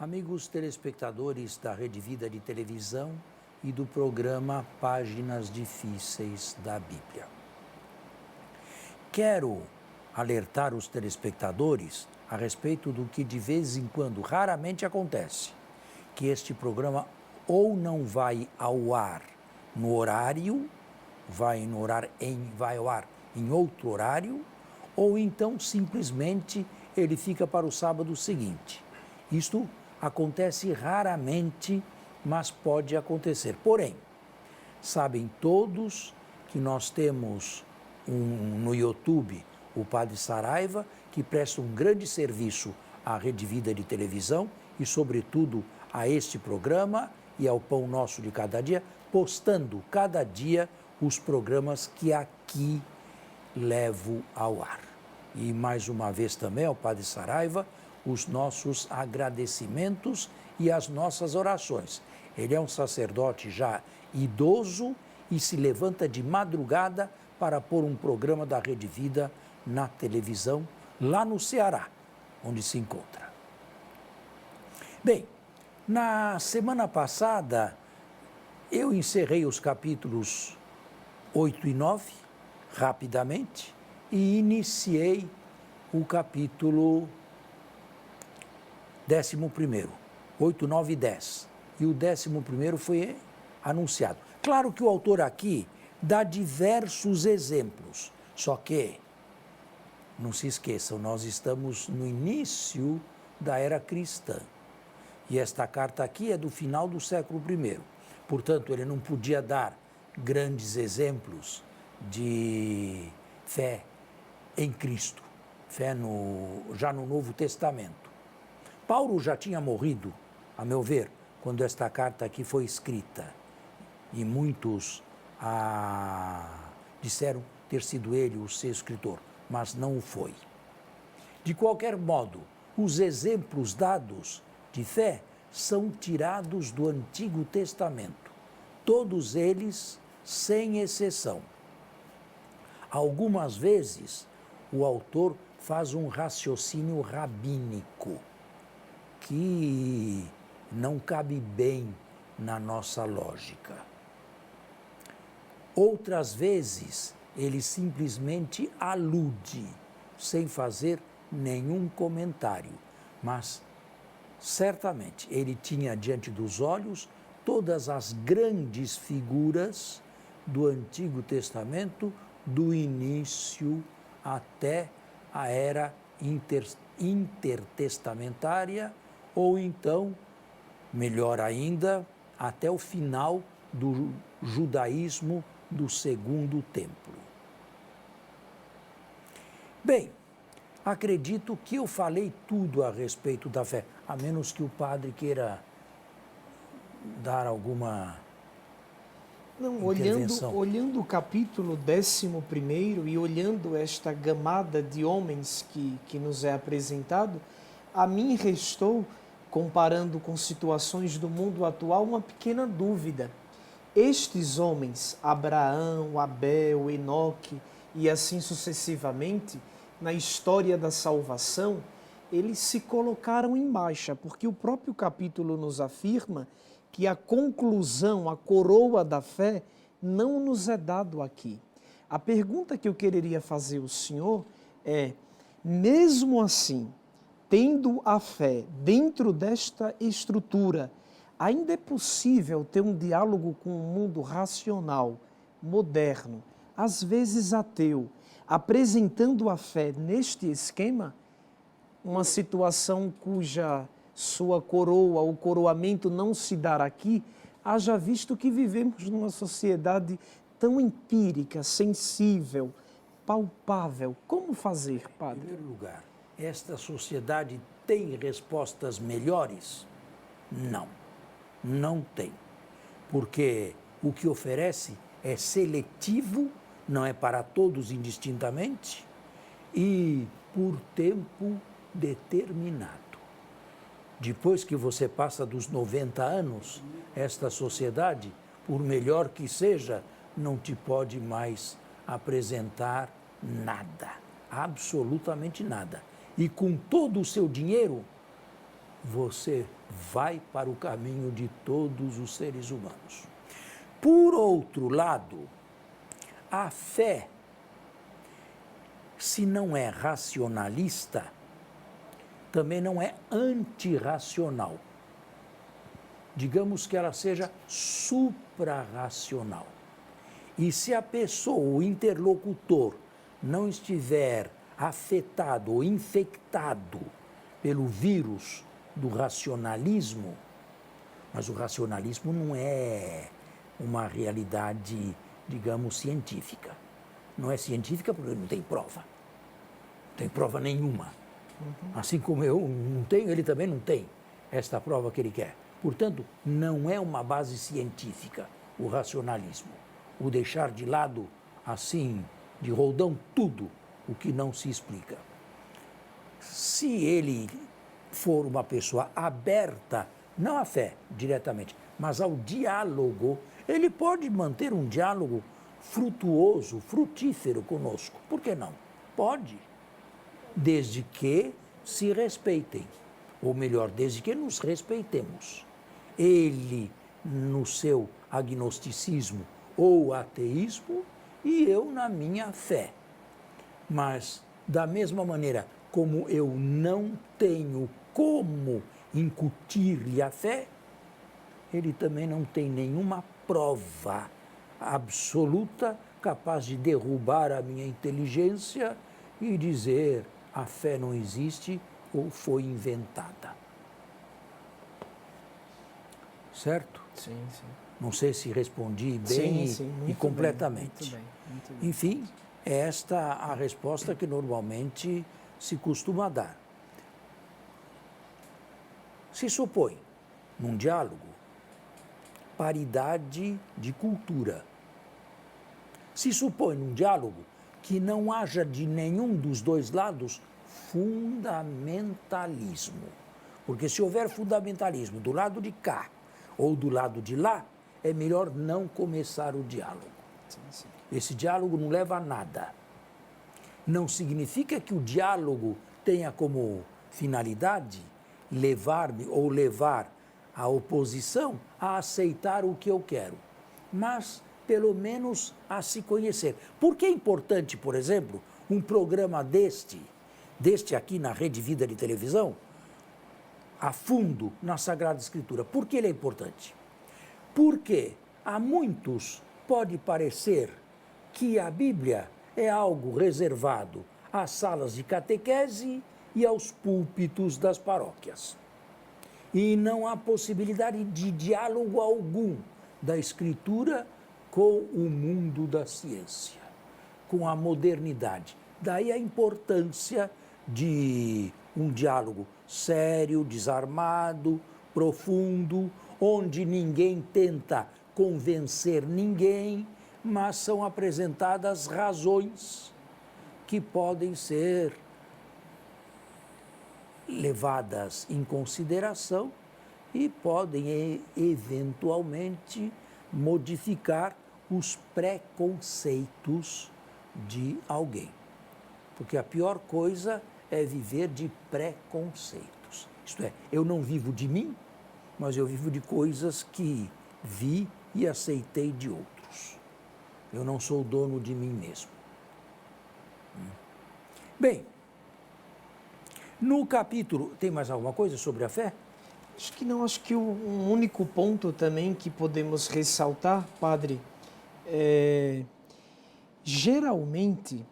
Amigos telespectadores da Rede Vida de Televisão e do programa Páginas Difíceis da Bíblia. Quero alertar os telespectadores a respeito do que de vez em quando, raramente acontece, que este programa ou não vai ao ar no horário, vai ao ar em outro horário, ou então simplesmente ele fica para o sábado seguinte. Isto acontece raramente, mas pode acontecer. Porém, sabem todos que nós temos no YouTube o Padre Saraiva, que presta um grande serviço à Rede Vida de Televisão e, sobretudo, a este programa e ao Pão Nosso de Cada Dia, postando cada dia os programas que aqui levo ao ar. E mais uma vez também ao Padre Saraiva, os nossos agradecimentos e as nossas orações. Ele é um sacerdote já idoso e se levanta de madrugada para pôr um programa da Rede Vida na televisão, lá no Ceará, onde se encontra. Bem, na semana passada, eu encerrei os capítulos 8 e 9, rapidamente, e iniciei o capítulo 11º, 8, 9 e 10. E o 11º foi anunciado. Claro que o autor aqui dá diversos exemplos, só que, não se esqueçam, nós estamos no início da era cristã. E esta carta aqui é do final do século I. Portanto, ele não podia dar grandes exemplos de fé em Cristo, fé já no Novo Testamento. Paulo já tinha morrido, a meu ver, quando esta carta aqui foi escrita. E muitos disseram ter sido ele o seu escritor, mas não o foi. De qualquer modo, os exemplos dados de fé são tirados do Antigo Testamento, todos eles sem exceção. Algumas vezes, o autor faz um raciocínio rabínico, que não cabe bem na nossa lógica. Outras vezes, ele simplesmente alude, sem fazer nenhum comentário, mas certamente ele tinha diante dos olhos todas as grandes figuras do Antigo Testamento, do início até a era intertestamentária, ou então, melhor ainda, até o final do judaísmo do Segundo Templo. Bem, acredito que eu falei tudo a respeito da fé, a menos que o padre queira dar alguma intervenção. Olhando o capítulo 11º e olhando esta gamada de homens que nos é apresentado, a mim restou, comparando com situações do mundo atual, uma pequena dúvida. Estes homens, Abraão, Abel, Enoque e assim sucessivamente, na história da salvação, eles se colocaram em baixa, porque o próprio capítulo nos afirma que a conclusão, a coroa da fé, não nos é dado aqui. A pergunta que eu quereria fazer ao senhor é, mesmo assim, tendo a fé dentro desta estrutura, ainda é possível ter um diálogo com o mundo racional, moderno, às vezes ateu, apresentando a fé neste esquema? Uma situação cuja sua coroa, o coroamento não se dar aqui, haja visto que vivemos numa sociedade tão empírica, sensível, palpável. Como fazer, padre? Em primeiro lugar, esta sociedade tem respostas melhores? Não, não tem. Porque o que oferece é seletivo, não é para todos indistintamente e por tempo determinado. Depois que você passa dos 90 anos, esta sociedade, por melhor que seja, não te pode mais apresentar nada, absolutamente nada. E com todo o seu dinheiro, você vai para o caminho de todos os seres humanos. Por outro lado, a fé, se não é racionalista, também não é antirracional. Digamos que ela seja suprarracional. E se a pessoa, o interlocutor, não estiver afetado ou infectado pelo vírus do racionalismo, mas o racionalismo não é uma realidade, digamos, científica. Não é científica porque não tem prova. Não tem prova nenhuma. Assim como eu não tenho, ele também não tem esta prova que ele quer. Portanto, não é uma base científica o racionalismo. O deixar de lado, assim, de roldão, tudo o que não se explica. Se ele for uma pessoa aberta, não à fé diretamente, mas ao diálogo, ele pode manter um diálogo frutuoso, frutífero conosco. Por que não? Pode. Desde que se respeitem. Ou melhor, desde que nos respeitemos. Ele no seu agnosticismo ou ateísmo e eu na minha fé. Mas, da mesma maneira como eu não tenho como incutir-lhe a fé, ele também não tem nenhuma prova absoluta capaz de derrubar a minha inteligência e dizer a fé não existe ou foi inventada. Certo? Sim, sim. Não sei se respondi bem e completamente. Bem, muito bem. Enfim, é esta a resposta que normalmente se costuma dar. Se supõe, num diálogo, paridade de cultura. Se supõe num diálogo que não haja de nenhum dos dois lados fundamentalismo. Porque se houver fundamentalismo do lado de cá ou do lado de lá, é melhor não começar o diálogo. Sim, sim. Esse diálogo não leva a nada. Não significa que o diálogo tenha como finalidade levar-me ou levar a oposição a aceitar o que eu quero, mas pelo menos a se conhecer. Por que é importante, por exemplo, um programa deste aqui na Rede Vida de televisão, a fundo na Sagrada Escritura? Por que ele é importante? Porque a muitos pode parecer que a Bíblia é algo reservado às salas de catequese e aos púlpitos das paróquias. E não há possibilidade de diálogo algum da Escritura com o mundo da ciência, com a modernidade. Daí a importância de um diálogo sério, desarmado, profundo, onde ninguém tenta convencer ninguém, mas são apresentadas razões que podem ser levadas em consideração e podem eventualmente modificar os preconceitos de alguém. Porque a pior coisa é viver de preconceitos. Isto é, eu não vivo de mim, mas eu vivo de coisas que vi e aceitei de outros. Eu não sou dono de mim mesmo. Bem, no capítulo, tem mais alguma coisa sobre a fé? Acho que não, acho que um único ponto também que podemos ressaltar, padre, geralmente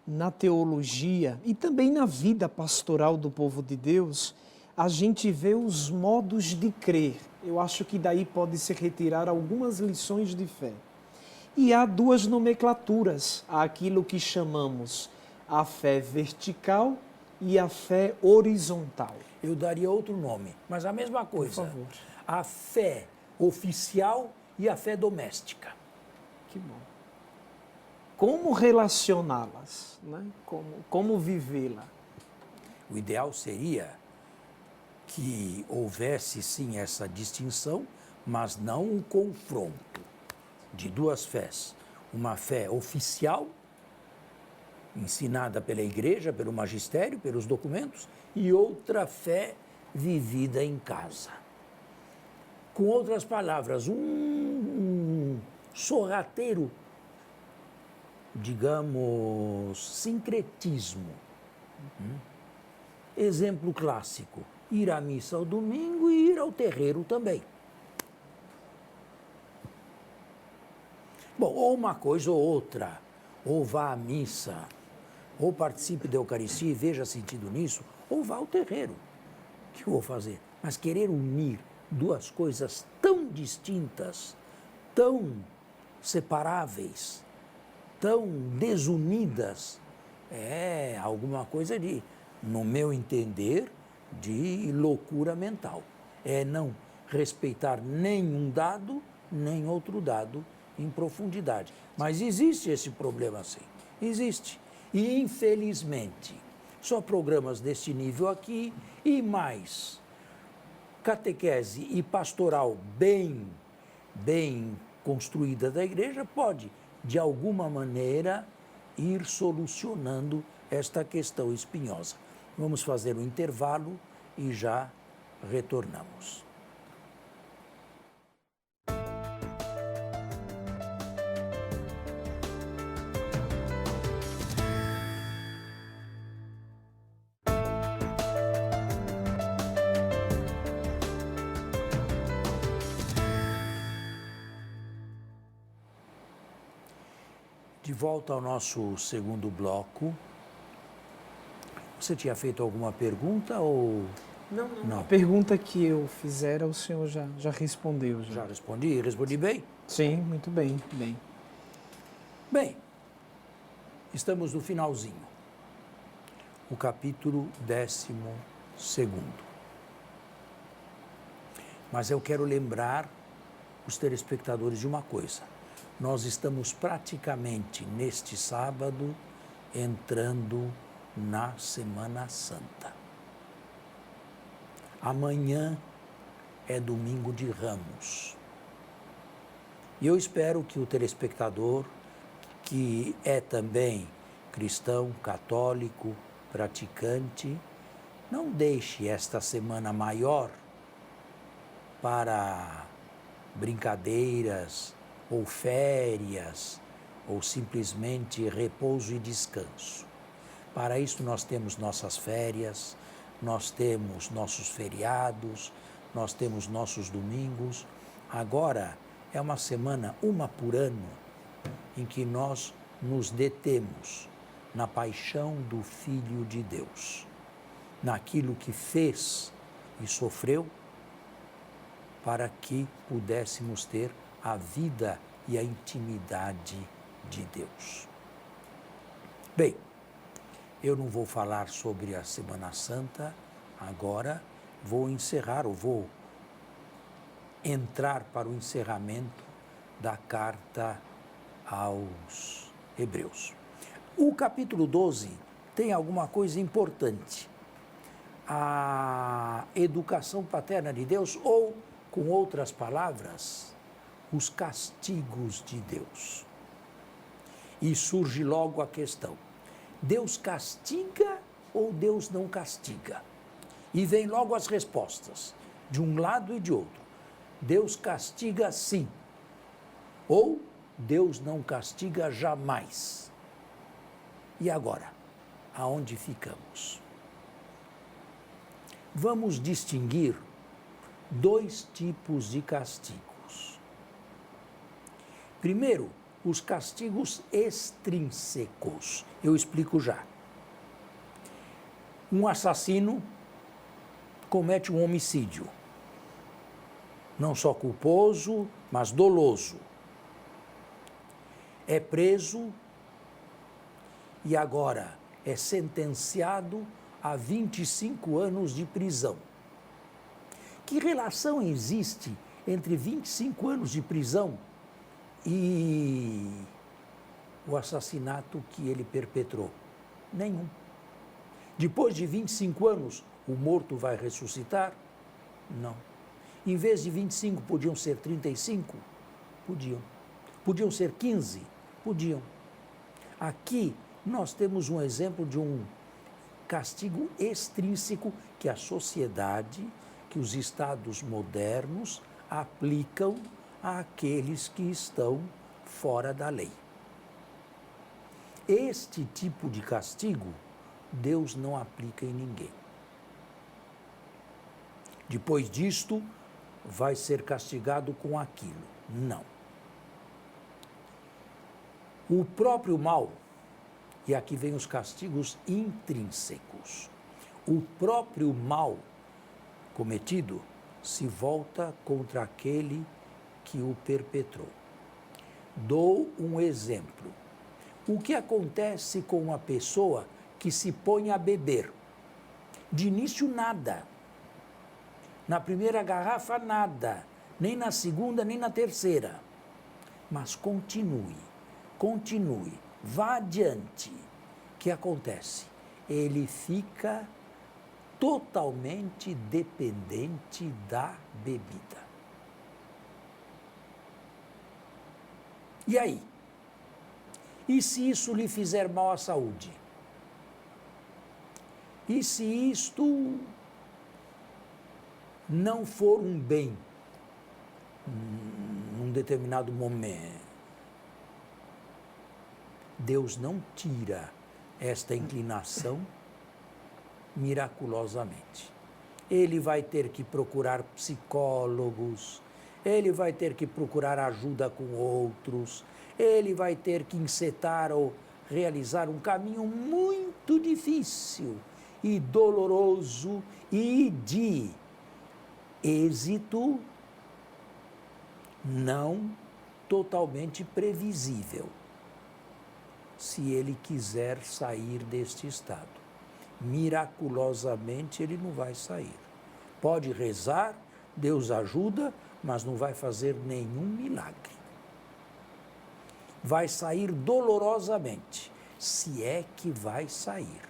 na teologia e também na vida pastoral do povo de Deus, a gente vê os modos de crer. Eu acho que daí pode se retirar algumas lições de fé. E há duas nomenclaturas, há aquilo que chamamos a fé vertical e a fé horizontal. Eu daria outro nome, mas a mesma coisa. Por favor. A fé oficial e a fé doméstica. Que bom. Como relacioná-las, né? Como vivê-la? O ideal seria que houvesse sim essa distinção, mas não um confronto de duas fés. Uma fé oficial, ensinada pela igreja, pelo magistério, pelos documentos, e outra fé vivida em casa. Com outras palavras, um sorrateiro, digamos, sincretismo. Exemplo clássico, ir à missa ao domingo e ir ao terreiro também. Bom, ou uma coisa ou outra, ou vá à missa, ou participe da Eucaristia e veja sentido nisso, ou vá ao terreiro. O que eu vou fazer? Mas querer unir duas coisas tão distintas, tão separáveis, tão desunidas, é alguma coisa de, no meu entender, de loucura mental. É não respeitar nem um dado, nem outro dado em profundidade. Mas existe esse problema, sim. Existe. E, infelizmente, só programas deste nível aqui e mais catequese e pastoral bem construída da igreja pode, de alguma maneira, ir solucionando esta questão espinhosa. Vamos fazer um intervalo e já retornamos. De volta ao nosso segundo bloco. Você tinha feito alguma pergunta ou... Não. A pergunta que eu fizera, o senhor já respondeu. Já respondi? Respondi bem? Sim, muito bem. Bem, estamos no finalzinho. O capítulo 12º. Mas eu quero lembrar os telespectadores de uma coisa. Nós estamos praticamente, neste sábado, entrando na Semana Santa. Amanhã é domingo de Ramos. E eu espero que o telespectador, que é também cristão, católico, praticante, não deixe esta semana maior para brincadeiras, ou férias, ou simplesmente repouso e descanso. Para isso nós temos nossas férias, nós temos nossos feriados, nós temos nossos domingos. Agora é uma semana, uma por ano, em que nós nos detemos na paixão do Filho de Deus, naquilo que fez e sofreu para que pudéssemos ter a vida e a intimidade de Deus. Bem, eu não vou falar sobre a Semana Santa agora, vou encerrar, ou vou entrar para o encerramento da carta aos Hebreus. O capítulo 12 tem alguma coisa importante. A educação paterna de Deus, ou, com outras palavras, os castigos de Deus. E surge logo a questão: Deus castiga ou Deus não castiga? E vem logo as respostas, de um lado e de outro. Deus castiga sim, ou Deus não castiga jamais. E agora, aonde ficamos? Vamos distinguir dois tipos de castigos. Primeiro, os castigos extrínsecos. Eu explico já. Um assassino comete um homicídio. Não só culposo, mas doloso. É preso e agora é sentenciado a 25 anos de prisão. Que relação existe entre 25 anos de prisão e o assassinato que ele perpetrou? Nenhum. Depois de 25 anos, o morto vai ressuscitar? Não. Em vez de 25, podiam ser 35? Podiam. Podiam ser 15? Podiam. Aqui nós temos um exemplo de um castigo extrínseco que a sociedade, que os estados modernos aplicam àqueles que estão fora da lei. Este tipo de castigo, Deus não aplica em ninguém. Depois disto, vai ser castigado com aquilo. Não. O próprio mal, e aqui vem os castigos intrínsecos, o próprio mal cometido se volta contra aquele que o perpetrou. Dou um exemplo. O que acontece com uma pessoa que se põe a beber? De início, nada. Na primeira garrafa, nada. Nem na segunda, nem na terceira. Mas continue, vá adiante. O que acontece? Ele fica totalmente dependente da bebida. E aí? E se isso lhe fizer mal à saúde? E se isto não for um bem num determinado momento? Deus não tira esta inclinação miraculosamente. Ele vai ter que procurar psicólogos, ele vai ter que procurar ajuda com outros, ele vai ter que encetar ou realizar um caminho muito difícil e doloroso e de êxito não totalmente previsível, se ele quiser sair deste estado. Miraculosamente ele não vai sair. Pode rezar, Deus ajuda, mas não vai fazer nenhum milagre. Vai sair dolorosamente, se é que vai sair.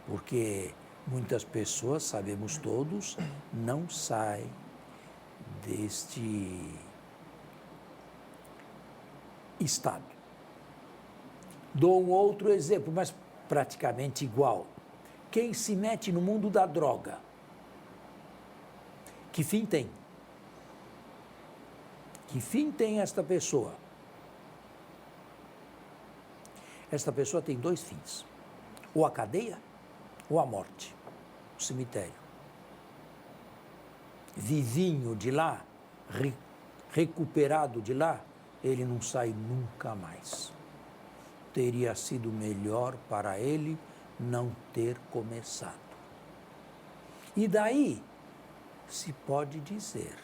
Porque muitas pessoas, sabemos todos, não saem deste estado. Dou um outro exemplo, mas praticamente igual. Quem se mete no mundo da droga, que fim tem? Que fim tem esta pessoa? Esta pessoa tem dois fins: ou a cadeia, ou a morte, o cemitério. Vivinho de lá, recuperado de lá, ele não sai nunca mais. Teria sido melhor para ele não ter começado. E daí se pode dizer: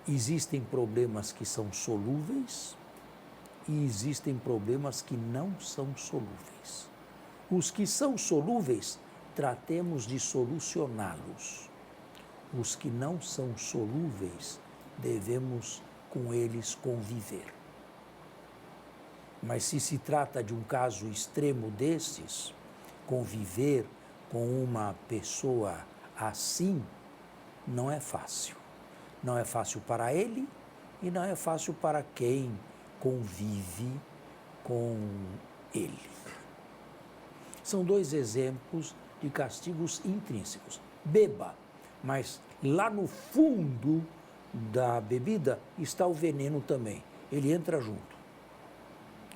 existem problemas que são solúveis e existem problemas que não são solúveis. Os que são solúveis, tratemos de solucioná-los. Os que não são solúveis, devemos com eles conviver. Mas se trata de um caso extremo destes, conviver com uma pessoa assim não é fácil. Não é fácil para ele e não é fácil para quem convive com ele. São dois exemplos de castigos intrínsecos. Beba, mas lá no fundo da bebida está o veneno também. Ele entra junto.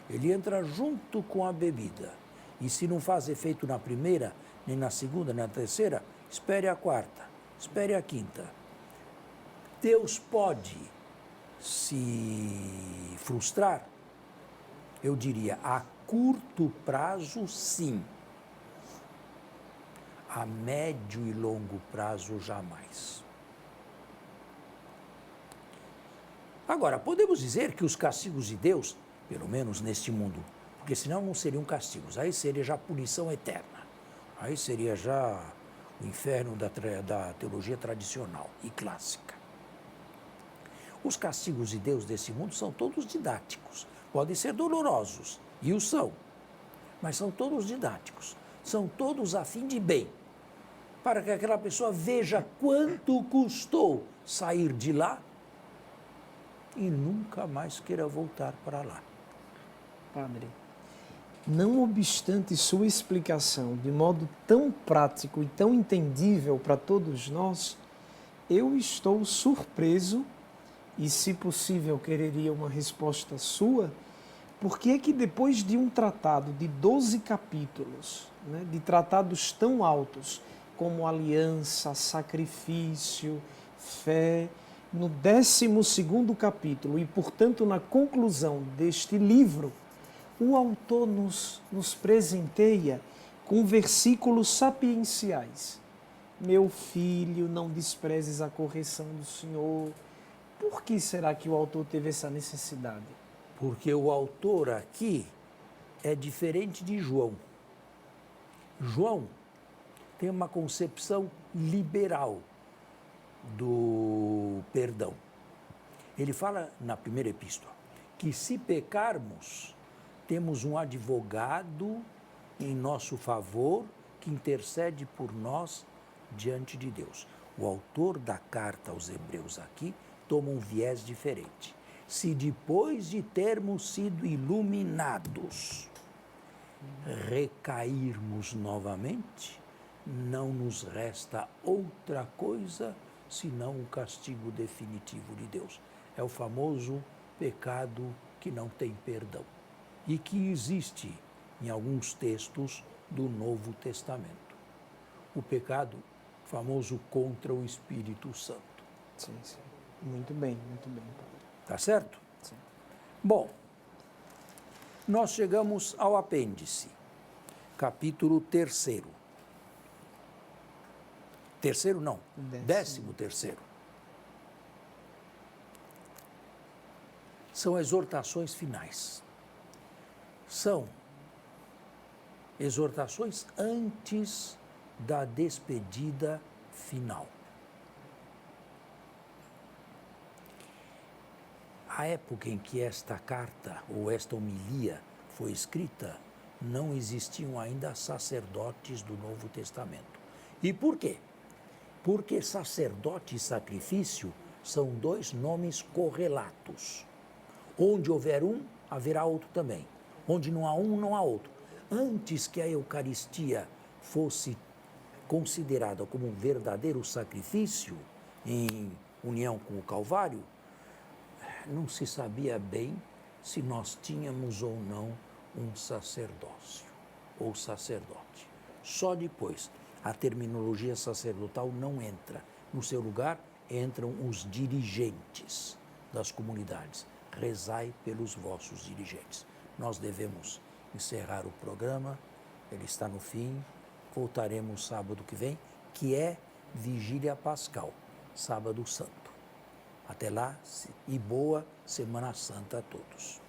Ele entra junto com a bebida. E se não faz efeito na primeira, nem na segunda, nem na terceira, espere a quarta, espere a quinta. Deus pode se frustrar? Eu diria, a curto prazo, sim. A médio e longo prazo, jamais. Agora, podemos dizer que os castigos de Deus, pelo menos neste mundo, porque senão não seriam castigos, aí seria já punição eterna, aí seria já o inferno da teologia tradicional e clássica. Os castigos de Deus desse mundo são todos didáticos, podem ser dolorosos, e o são, mas são todos didáticos, são todos a fim de bem, para que aquela pessoa veja quanto custou sair de lá e nunca mais queira voltar para lá. Padre, Não obstante sua explicação de modo tão prático e tão entendível para todos nós, eu estou surpreso e, se possível, quereria uma resposta sua, porque é que depois de um tratado de 12 capítulos, né, de tratados tão altos como aliança, sacrifício, fé, no 12º capítulo e, portanto, na conclusão deste livro, o autor nos presenteia com versículos sapienciais. Meu filho, não desprezes a correção do Senhor. Por que será que o autor teve essa necessidade? Porque o autor aqui é diferente de João. João tem uma concepção liberal do perdão. Ele fala na primeira epístola que se pecarmos, temos um advogado em nosso favor que intercede por nós diante de Deus. O autor da carta aos Hebreus aqui toma um viés diferente. Se depois de termos sido iluminados, recairmos novamente, não nos resta outra coisa senão o castigo definitivo de Deus. É o famoso pecado que não tem perdão e que existe em alguns textos do Novo Testamento. O pecado famoso contra o Espírito Santo. Sim, sim. Muito bem, padre. Tá certo? Sim. Bom, nós chegamos ao apêndice, capítulo 3º. Terceiro não, 13º. São exortações finais. São exortações antes da despedida final. A época em que esta carta ou esta homilia foi escrita, não existiam ainda sacerdotes do Novo Testamento. E por quê? Porque sacerdote e sacrifício são dois nomes correlatos. Onde houver um, haverá outro também. Onde não há um, não há outro. Antes que a Eucaristia fosse considerada como um verdadeiro sacrifício, em união com o Calvário, não se sabia bem se nós tínhamos ou não um sacerdócio ou sacerdote. Só depois a terminologia sacerdotal não entra. No seu lugar entram os dirigentes das comunidades. Rezai pelos vossos dirigentes. Nós devemos encerrar o programa, ele está no fim, voltaremos sábado que vem, que é Vigília Pascal, Sábado Santo. Até lá e boa Semana Santa a todos.